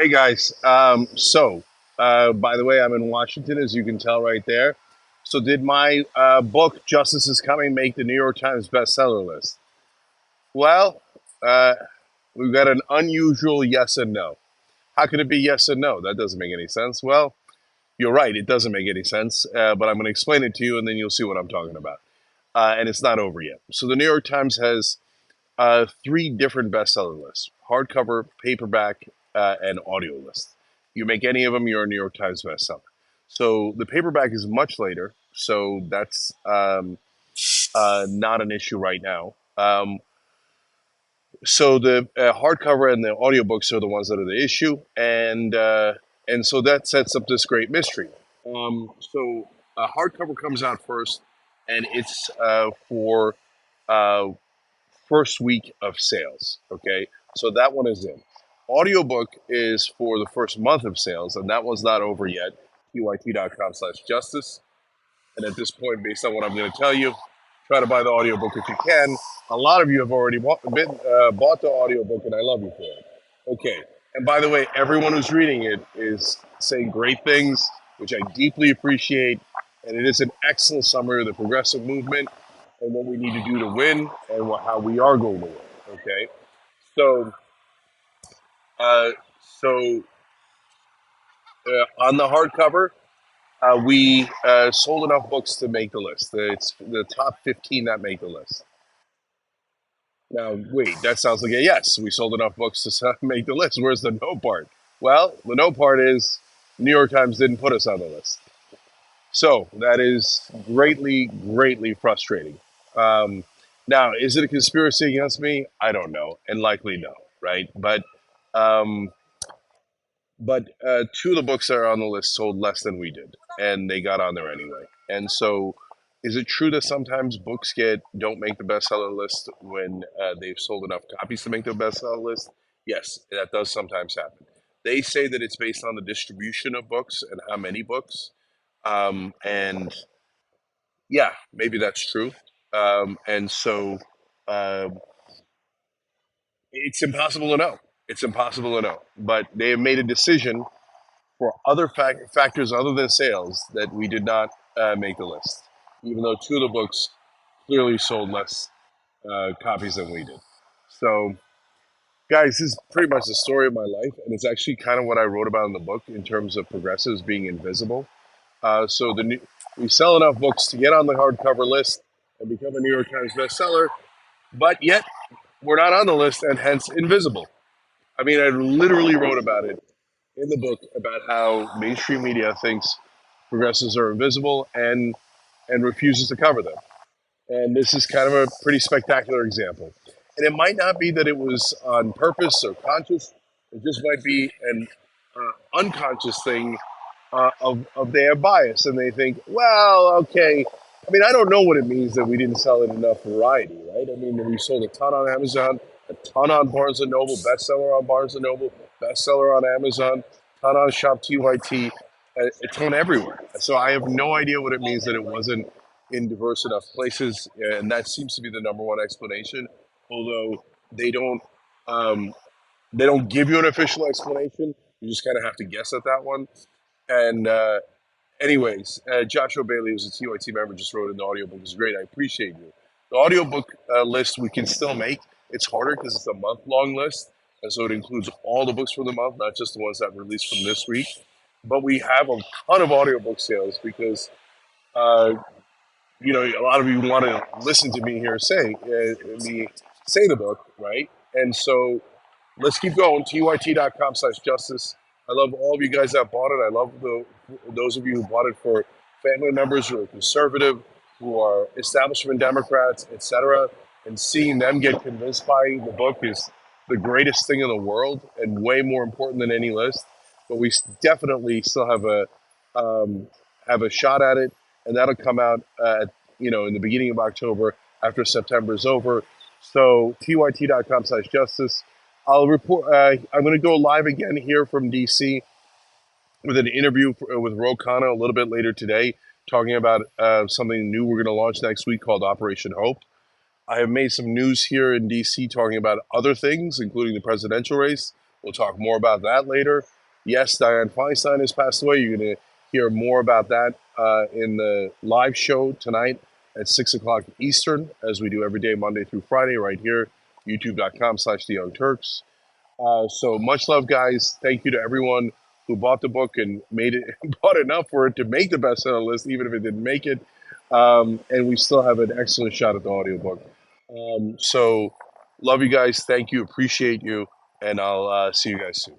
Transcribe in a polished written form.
Hey guys. By the way, I'm in Washington, as you can tell right there. So, did my book "Justice Is Coming" make the New York Times bestseller list? Well, uh, we've got an unusual yes and no. How could it be yes and no? That doesn't make any sense. Well, you're right; it doesn't make any sense. But I'm going to explain it to you, and then you'll see what I'm talking about. And it's not over yet. So, the New York Times has three different bestseller lists: hardcover, paperback, and audio list. You make any of them, you're a New York Times bestseller. So the paperback is much later, so that's not an issue right now. So the hardcover and the audiobooks are the ones that are the issue, and so that sets up this great mystery. So hardcover comes out first, and it's for uh, first week of sales. Okay, so that one is in. Audiobook is for the first month of sales, and that one's not over yet. tyt.com/justice. And at this point, based on what I'm going to tell you, try to buy the audiobook if you can. A lot of you have already bought the audiobook, and I love you for it. Okay. And by the way, everyone who's reading it is saying great things, which I deeply appreciate. And it is an excellent summary of the progressive movement and what we need to do to win and how we are going to win. Okay. So, uh, so on the hardcover, we sold enough books to make the list. It's the top 15 that make the list. Now, wait, that sounds like a yes. We sold enough books to make the list. Where's the no part? Well, the no part is New York Times didn't put us on the list. So that is greatly, greatly frustrating. Um, Now, is it a conspiracy against me? I don't know, and likely no, right? Um, but two of the books that are on the list sold less than we did, and they got on there anyway. And so, is it true that sometimes books don't make the bestseller list when they've sold enough copies to make the bestseller list? Yes, that does sometimes happen. They say that it's based on the distribution of books and how many books. And yeah, maybe that's true. And so uh, it's impossible to know. It's impossible to know. But they have made a decision for other factors other than sales that we did not make the list, even though two of the books clearly sold less copies than we did. So, guys, this is pretty much the story of my life, and it's actually kind of what I wrote about in the book in terms of progressives being invisible. So we sell enough books to get on the hardcover list and become a New York Times bestseller, but yet we're not on the list and hence invisible. I mean, I literally wrote about it in the book about how mainstream media thinks progressives are invisible and refuses to cover them. And this is kind of a pretty spectacular example. And it might not be that it was on purpose or conscious. It just might be an unconscious thing of their bias, and they think, well, okay. I mean, I don't know what it means that we didn't sell it enough variety, right? I mean, we sold a ton on Amazon, a ton on Barnes and Noble, bestseller on Barnes and Noble, bestseller on Amazon, ton on Shop TYT, a ton everywhere. So I have no idea what it means that it wasn't in diverse enough places, and that seems to be the number one explanation. Although they don't, um, they don't give you an official explanation. You just kind of have to guess at that one. And anyways, Joshua Bailey, who's a TYT member, just wrote an audiobook. It's great. I appreciate you. The audiobook list we can still make. It's harder because it's a month-long list. And so it includes all the books for the month, not just the ones that released from this week. But we have a ton of audiobook sales because, uh, a lot of you want to listen to me here say the book, right? And so let's keep going. tyt.com/justice. I love all of you guys that bought it. I love those of you who bought it for family members who are conservative, who are establishment Democrats, etc. And seeing them get convinced by the book is the greatest thing in the world and way more important than any list. But we definitely still have a shot at it, and that'll come out in the beginning of October after September is over. So tyt.com/justice. I'll report. I'm going to go live again here from DC with an interview with Ro Khanna a little bit later today, talking about something new we're going to launch next week called Operation Hope. I have made some news here in DC talking about other things, including the presidential race, We'll talk more about that later. Yes, Diane Feinstein has passed away. You're going to hear more about that in the live show tonight at 6 o'clock Eastern, as we do every day, Monday through Friday, right here, youtube.com/The Young Turks. So much love, guys. Thank you to everyone who bought the book and made it, bought enough for it to make the bestseller list, even if it didn't make it. And we still have an excellent shot at the audiobook. So love you guys. Thank you. Appreciate you. And I'll see you guys soon.